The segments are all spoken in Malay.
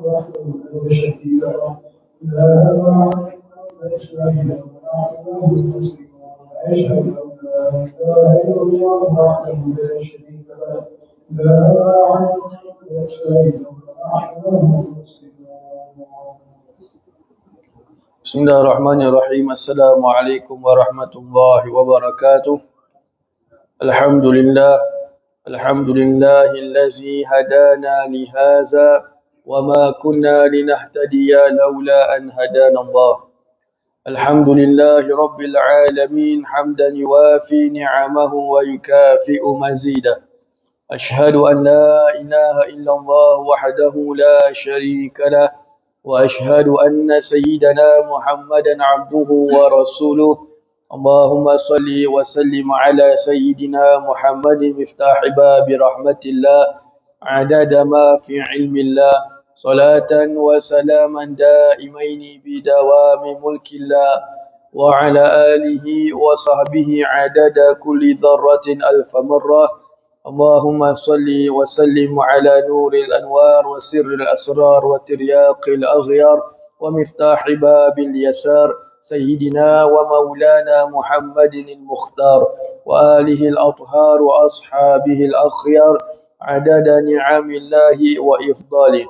وحده لا شريك له لا معبود إلا هو المسلمون وأشهد أن لا إله إلا الله وحده لا شريك له لا معبود إلا هو المسلمون. بسم الله الرحمن الرحيم. السلام عليكم ورحمة الله وبركاته. الحمد لله الذي هدانا لهذا وما كنا لنهتدي لولا أن هدانا الله. الحمد لله رب العالمين حمدا يوافي نعمه ويكافئ مزيده. أشهد أن لا إله إلا الله وحده لا شريك له وأشهد أن سيدنا محمدا عبده ورسوله. اللهم صل وسلم على سيدنا محمد مفتاح باب رحمة الله عدد ما في علم الله صلاة وسلاما دائمين بدوام ملك الله وعلى آله وصحبه عدد كل ذرة ألف مرة. اللهم صل وسلم على نور الأنوار وسر الأسرار وترياق الأغيار ومفتاح باب اليسار سيدنا ومولانا محمد المختار وآله الأطهار وأصحابه الأخيار عدد نعم الله وإفضاله.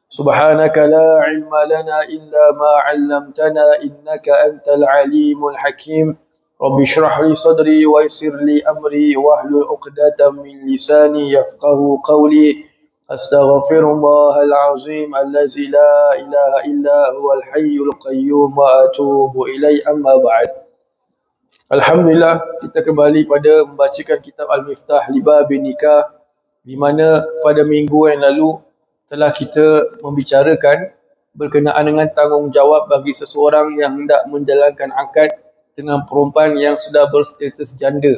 سبحانك لا علم لنا إلا ما علمتنا إنك أنت العليم الحكيم. رب اشرح لي صدري ويسر لي أمري واحلل عقدة من لساني يفقه قولي. أستغفر الله العظيم الذي لا إله إلا هو الحي القيوم وأتوب إليه. أما بعد. Alhamdulillah, kita kembali pada membacakan kitab Al-Miftah li Babin Nikah, di mana pada minggu yang lalu telah kita membicarakan berkenaan dengan tanggungjawab bagi seseorang yang hendak menjalankan akad dengan perempuan yang sudah berstatus janda.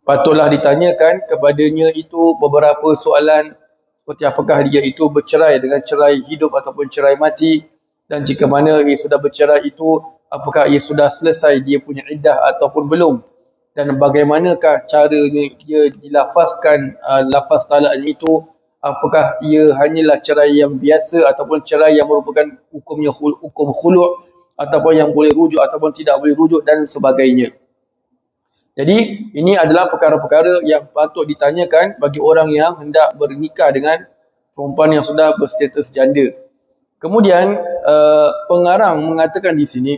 Patutlah ditanyakan kepadanya itu beberapa soalan, seperti apakah dia itu bercerai dengan cerai hidup ataupun cerai mati, dan jika mana ia sudah bercerai itu, apakah ia sudah selesai dia punya iddah ataupun belum, dan bagaimanakah caranya dia dilafazkan lafaz talaknya itu, apakah ia hanyalah cerai yang biasa ataupun cerai yang merupakan hukumnya hukum khulu' ataupun yang boleh rujuk ataupun tidak boleh rujuk dan sebagainya. Jadi ini adalah perkara-perkara yang patut ditanyakan bagi orang yang hendak bernikah dengan perempuan yang sudah berstatus janda. Kemudian pengarang mengatakan di sini,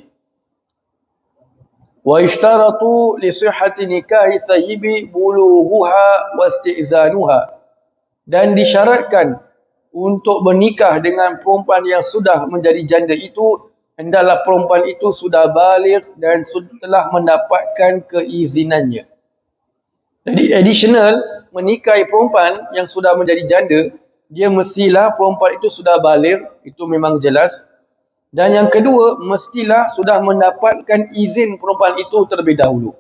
wa ishtaratu li sihhati nikahi thayyibi bulughuha wa isti'zanuha, dan disyaratkan untuk bernikah dengan perempuan yang sudah menjadi janda itu, hendaklah perempuan itu sudah baligh dan telah mendapatkan keizinannya. Jadi additional, menikahi perempuan yang sudah menjadi janda, dia mestilah perempuan itu sudah baligh, itu memang jelas. Dan yang kedua, mestilah sudah mendapatkan izin perempuan itu terlebih dahulu.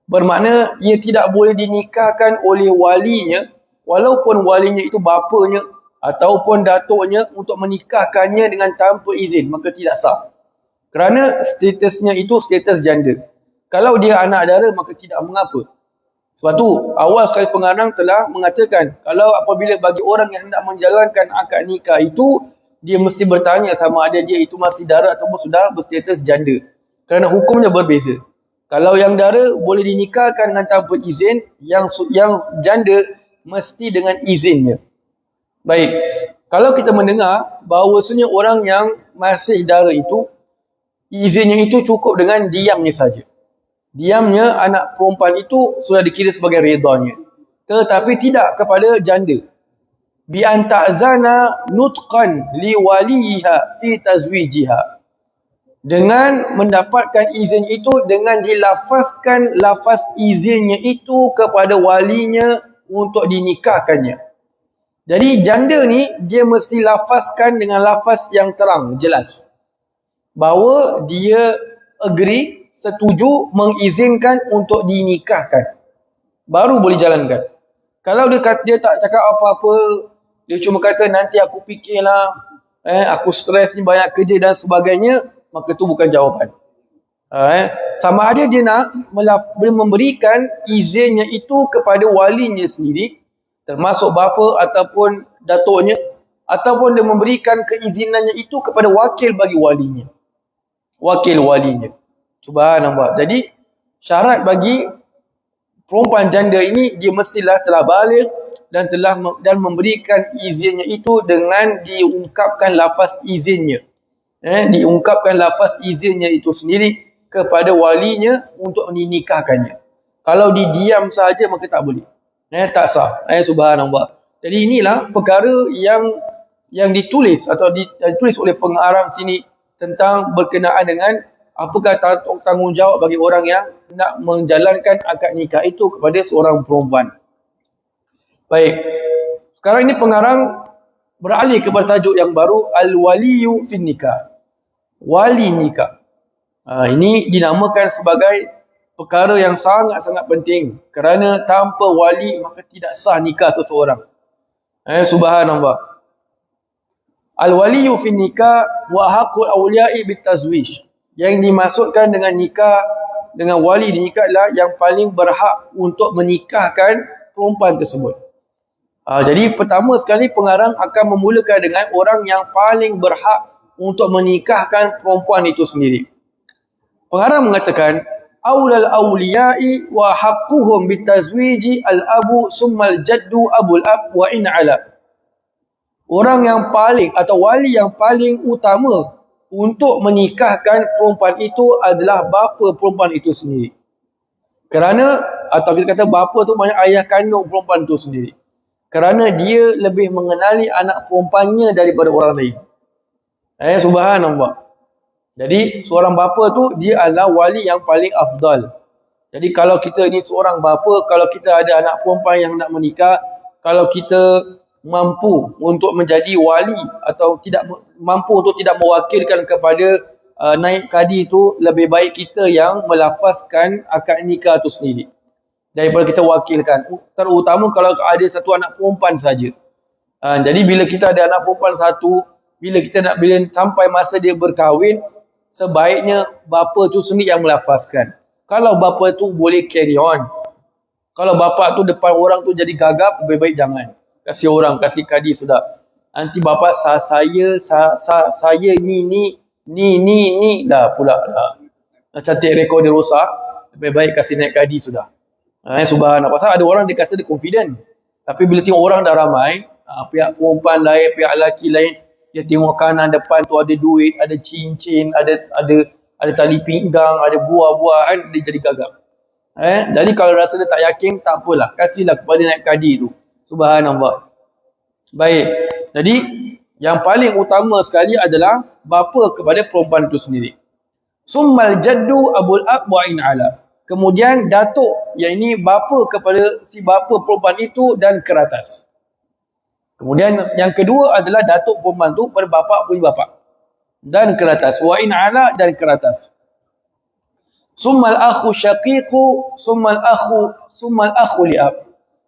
Bermakna ia tidak boleh dinikahkan oleh walinya, walaupun walinya itu bapanya ataupun datuknya, untuk menikahkannya dengan tanpa izin, maka tidak sah. Kerana statusnya itu status janda. Kalau dia anak dara, maka tidak mengapa. Sebab tu awal sekali pengarang telah mengatakan, kalau apabila bagi orang yang hendak menjalankan akad nikah itu, dia mesti bertanya sama ada dia itu masih dara ataupun sudah berstatus janda. Kerana hukumnya berbeza. Kalau yang dara boleh dinikahkan dengan tanpa izin, yang janda mesti dengan izinnya. Baik, kalau kita mendengar bahawasanya orang yang masih dara itu, izinnya itu cukup dengan diamnya saja. Diamnya anak perempuan itu sudah dikira sebagai redanya. Tetapi tidak kepada janda. Bi an ta'zana nutqan li waliha fi tazwijiha. Dengan mendapatkan izin itu, dengan dilafazkan lafaz izinnya itu kepada walinya untuk dinikahkannya. Jadi janda ni dia mesti lafazkan dengan lafaz yang terang, jelas, bahawa dia agree, setuju, mengizinkan untuk dinikahkan. Baru boleh jalankan. Kalau dia tak cakap apa-apa, dia cuma kata nanti aku fikirlah, aku stres ni, banyak kerja dan sebagainya, maka itu bukan jawapan. Sama ada dia nak memberikan izinnya itu kepada walinya sendiri, termasuk bapa ataupun datuknya, ataupun dia memberikan keizinannya itu kepada wakil bagi walinya. Wakil walinya. Subhanallah. Jadi syarat bagi perempuan janda ini, dia mestilah telah baligh dan memberikan izinnya itu dengan diungkapkan lafaz izinnya. Diungkapkan lafaz izinnya itu sendiri kepada walinya untuk dinikahkannya. Kalau didiam saja maka tak boleh. Tak sah. Subhanallah. Jadi inilah perkara yang ditulis atau ditulis oleh pengarang sini tentang berkenaan dengan apakah tanggungjawab bagi orang yang nak menjalankan akad nikah itu kepada seorang perempuan. Baik. Sekarang ini pengarang beralih kepada tajuk yang baru, al-waliyu fin nikah. Wali nikah. Ini dinamakan sebagai perkara yang sangat-sangat penting, kerana tanpa wali maka tidak sah nikah seseorang. Subhanallah. Al-waliyu fin nikah wa haqqul awliya'i bitazwij. Yang dimaksudkan dengan nikah, dengan wali di nikah adalah yang paling berhak untuk menikahkan perempuan tersebut. Jadi pertama sekali pengarang akan memulakan dengan orang yang paling berhak untuk menikahkan perempuan itu sendiri. Pengarang mengatakan, aulal awliya'i wa haqquhum bitazwiji al-abu summal jaddu abul ab wa in ala. Orang yang paling atau wali yang paling utama untuk menikahkan perempuan itu adalah bapa perempuan itu sendiri. Kerana, atau kita kata bapa tu maknanya ayah kandung perempuan itu sendiri. Kerana dia lebih mengenali anak perempuannya daripada orang lain. Subhanallah. Jadi seorang bapa tu dia adalah wali yang paling afdal. Jadi kalau kita ni seorang bapa, kalau kita ada anak perempuan yang nak menikah, kalau kita mampu untuk menjadi wali atau tidak mampu untuk tidak mewakilkan kepada naib kadi itu, lebih baik kita yang melafazkan akad nikah itu sendiri daripada kita wakilkan, terutama kalau ada satu anak perempuan saja. Jadi bila kita ada anak perempuan satu, bila sampai masa dia berkahwin, sebaiknya bapa tu sendiri yang melafazkan. Kalau bapa tu boleh carry on, kalau bapa tu depan orang tu jadi gagap, lebih baik jangan. Kasih kadi sudah. Nanti bapa saya ni dah pula dah. Cantik rekod dia rosak, lebih baik kasih naik kadi sudah. Subhanallah. Pasal ada orang dia rasa dia confident. Tapi bila tengok orang dah ramai, pihak perempuan lain, pihak lelaki lain, dia tengok kanan depan tu ada duit, ada cincin, ada tali pinggang, ada buah-buahan, dia jadi gagap. Jadi kalau rasa dia tak yakin, tak apalah, kasihlah kepada naib kadi tu. Subhanallah. Baik. Jadi yang paling utama sekali adalah bapa kepada perempuan itu sendiri. Summal jaddu abul ab wa in ala. Kemudian datuk, yang ini bapa kepada si bapa perempuan itu dan keratas. Kemudian yang kedua adalah datuk perempuan itu pada bapa punya bapa dan keratas. Wa in ala dan keratas. Summal akhu syaqiqu summal akhu li'ab.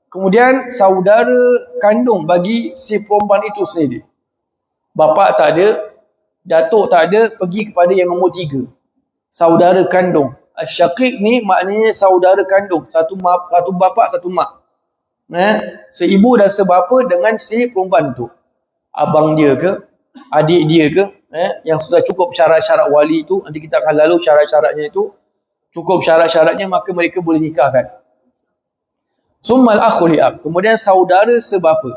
Kemudian saudara kandung bagi si perempuan itu sendiri. Bapa tak ada, datuk tak ada, pergi kepada yang nombor 3. Saudara kandung. Syaqiq ni maknanya saudara kandung, satu bapa satu mak. Seibu dan sebapa dengan si perempuan tu. Abang dia ke, adik dia ke, yang sudah cukup syarat-syarat wali tu, nanti kita akan lalu syarat-syaratnya itu. Cukup syarat-syaratnya maka mereka boleh nikahkan. Summal akhu li'ab. Kemudian saudara sebapa.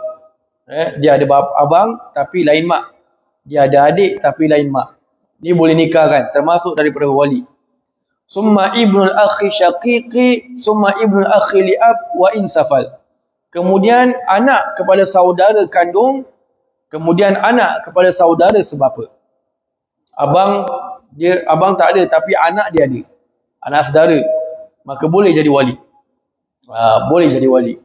Dia ada abang tapi lain mak. Dia ada adik tapi lain mak. Ni boleh nikahkan, termasuk daripada wali. Summa ibnul akhi syaqiqi summa ibnul akhi li'ab wa insafal. Kemudian anak kepada saudara kandung, kemudian anak kepada saudara sebapa. Abang tak ada tapi anak dia ada. Anak saudara, maka boleh jadi wali. Boleh jadi wali.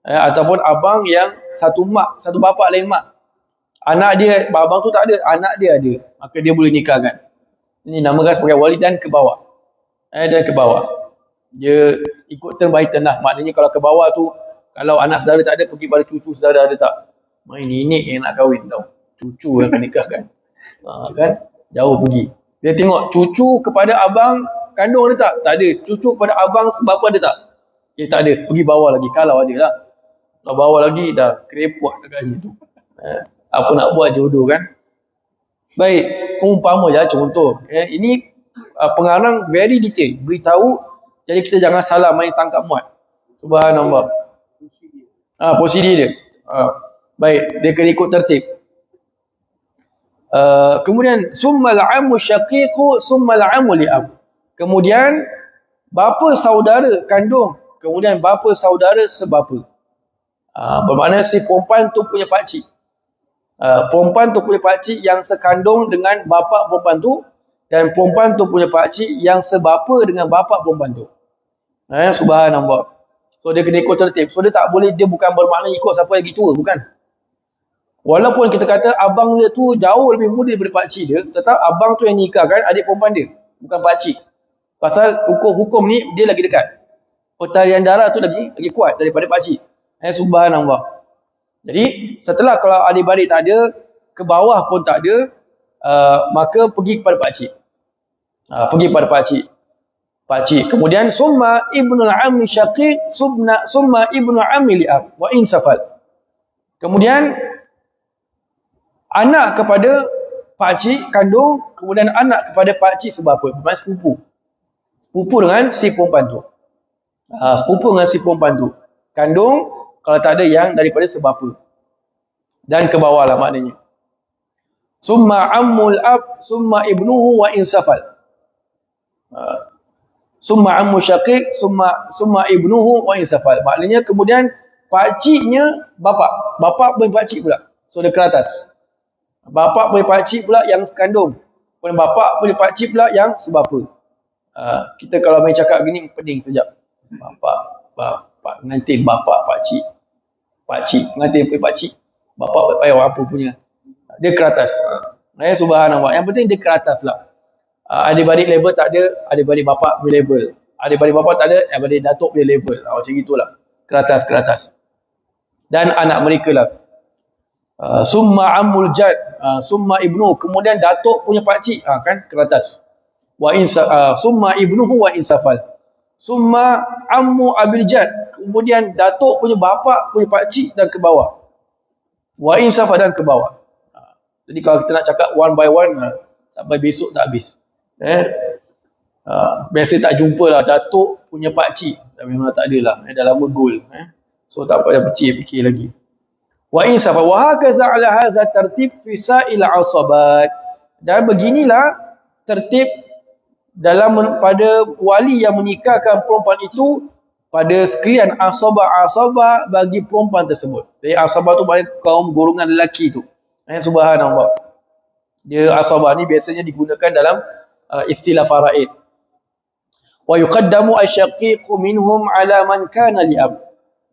Ataupun abang yang satu mak, satu bapa lain mak. Anak dia, abang tu tak ada, anak dia ada, maka dia boleh nikahkan. Ini namakan sebagai wali dan ke bawah. Dan ke bawah. Dia ikut turn by turn lah. Maknanya kalau ke bawah tu, kalau anak saudara tak ada, pergi pada cucu saudara ada tak? Main nenek yang nak kahwin tau. Cucu yang akan nikahkan. Kan? Jauh pergi. Dia tengok cucu kepada abang kandung ada tak? Tak ada. Cucu kepada abang sebapa ada tak? Tak ada. Pergi bawah lagi. Kalau ada lah. Kalau bawah lagi, dah kerepot agaknya tu. Apa nak buat jodoh kan. Baik, umpama je contoh. Ini pengarang very detail. Beritahu, jadi kita jangan salah main tangkap muat. Subhanallah. Posisi dia. Baik, dia kena ikut tertib. Kemudian summal ammu syaqiqu summal ammu li'ab. Kemudian bapa saudara kandung, kemudian bapa saudara sebapa. Bermakna si perempuan tu punya pakcik. Perempuan tu punya pakcik yang sekandung dengan bapa perempuan tu, dan perempuan tu punya pakcik yang sebapa dengan bapa perempuan tu. Subhanallah. So dia kena ikut tertib. So dia tak boleh, dia bukan bermakna ikut siapa lagi tua, bukan. Walaupun kita kata abang dia tu jauh lebih muda daripada pakcik dia, tetap abang tu yang nikahkan adik perempuan dia, bukan pakcik. Pasal hukum ni dia lagi dekat. Pertalian darah tu lagi kuat daripada pakcik. Subhanallah. Jadi setelah kalau adik-beradik tak ada, ke bawah pun tak ada, maka pergi kepada pakcik. Pergi kepada pakcik. Kemudian summa ibnul ammi syaqiq summa ibnul ammi li'ab wa in safal. Kemudian anak kepada pakcik kandung, kemudian anak kepada pakcik sebapa, bermakna sepupu. Sepupu dengan si perempuan tu. Sepupu dengan si perempuan tu. Kandung kalau tak ada yang daripada sebapa. Dan ke bawah lah maknanya. Summa ammul ab summa ibnuhu wa in safal. Summa ammu syaqiq summa ibnuhu wa in safal. Maknanya kemudian pakciknya bapa punya pakcik pula. So dia ke atas. Bapa punya pakcik pula yang sekandung. Kemudian bapa punya pakcik pula yang sebapa. Kita kalau main cakap gini pening sekejap. Bapa pengantin bapa pakcik. Pakcik pengantin punya pakcik. Bapa payah apa punya. Dia ke atas. Subhanallah. Yang penting dia ke atas lah. Adik-beradik level tak ada, adik-beradik bapa punya level. Adik-beradik bapa tak ada, adik-beradik datuk punya level. Macam itulah. Ke atas. Dan anak mereka lah. Summa ammul jad, summa ibnu, kemudian datuk punya pakcik, kan ke atas. Summa ibnuhu wa insafal. Summa ammu abil jad, kemudian datuk punya bapa punya pakcik dan ke bawah. Wa insafal dan ke bawah. Jadi kalau kita nak cakap one by one, sampai besok tak habis. Biasa tak jumpa lah datuk punya pakcik. Memang tak ada lah. Dah lama goal. So tak payah fikir lagi. Wa insafa wa hakaza ala hadza tartib fi sa'il asabat. Dan beginilah tertib dalam pada wali yang menikahkan perempuan itu pada sekalian asabah bagi perempuan tersebut. Jadi asabah tu banyak kaum golongan lelaki tu. Subhanallah. Dia asabah ni biasanya digunakan dalam istilah faraid. Wa yuqaddamu asyaqiqu minhum ala man kana li'ab.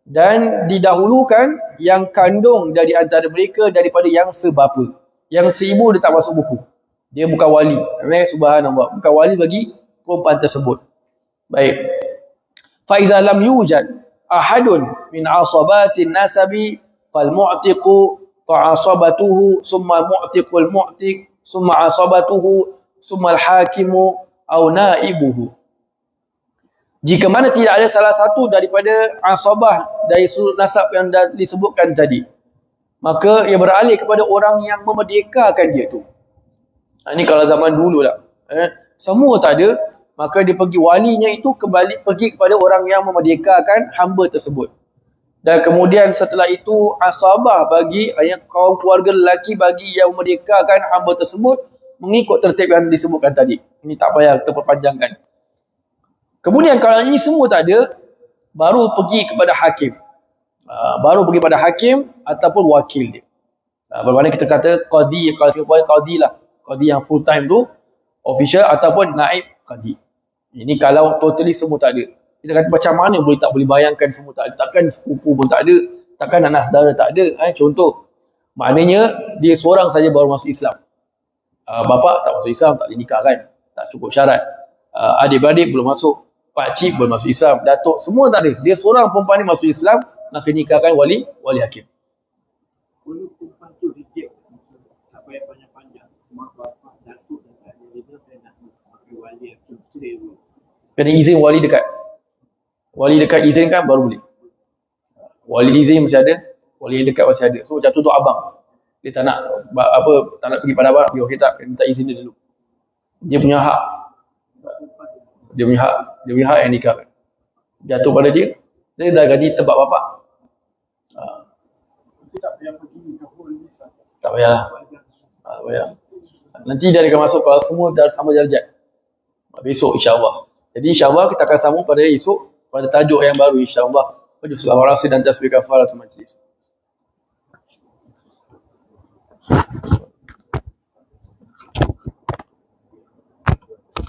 Dan didahulukan yang kandung dari antara mereka daripada yang sebapa. Yang seibu dia tak masuk buku. Dia bukan wali. Subhanallah. Bukan wali bagi perempuan tersebut. Baik. Fa iza lam yujad ahadun min asabatin nasabi fal mu'tiqu fa asabatuhu summa mu'tiqul mu'tiq summa asabatuhu summa al hakimu au naibuhu. Jika mana tidak ada salah satu daripada asabah dari sudut nasab yang dah disebutkan tadi, maka ia beralih kepada orang yang memerdekakan dia tu. Ini kalau zaman dulu lah. Semua tak ada, maka dia pergi, walinya itu kembali pergi kepada orang yang memerdekakan hamba tersebut. Dan kemudian setelah itu asabah bagi kaum keluarga lelaki bagi yang memerdekakan hamba tersebut mengikut tertib yang disebutkan tadi. Ini tak payah kita perpanjangkan. Kemudian kalau ini semua tak ada, baru pergi kepada hakim. Baru pergi pada hakim ataupun wakil dia. Bermakna kita kata qadi, kalau Singapura qadi lah. Qadi yang full time tu, official ataupun naib qadi. Ini kalau totally semua tak ada. Kita kata macam mana tak boleh bayangkan semua tak ada. Takkan sepupu pun tak ada. Takkan anak saudara tak ada. Contoh, maknanya dia seorang saja baru masuk Islam. Bapa tak masuk Islam, tak boleh nikah kan. Tak cukup syarat. Adik-beradik belum masuk. Pakcik belum masuk Islam, datuk semua tak ada. Dia seorang perempuan ni masuk Islam, maka nikahkan wali hakim. Kalau perempuan tu reject, tak payah panjang-panjang, mak bapak, datuk dan tak ada reda, saya nak pakai wali hakim straight dulu. Kena izin wali dekat. Wali dekat izinkan baru boleh. Wali izin masih ada, wali yang dekat masih ada. So macam tu abang. Dia tak nak tak nak pergi pada abang, okey tak, minta izin dia dulu. Dia punya hak. Dia punya hak yang nikahkan. Jatuh pada dia. Dia dah gaji tebak bapak. Tak payah pergi ke polis. Tak payahlah. Tak payah. Nanti dia akan masuk kalau semua dah sama darjat. Besok insya-Allah. Jadi insya-Allah kita akan sambung pada esok pada tajuk yang baru insya-Allah. Wajibul warasi dan tasbih kafaratul majlis.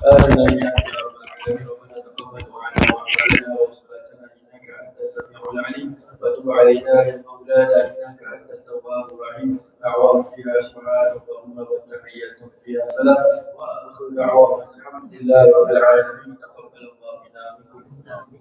آمين يا رب العالمين ربنا تقبل دعاءنا وأعمالنا وصلاتنا إنك أنت السميع العليم وتب علينا يا مولانا إنك أنت التواب الرحيم دعواهم فيها سبحانك اللهم وتحياتهم فيها سلام وآخر دعواهم الحمد لله رب العالمين تقبل الله منا منكم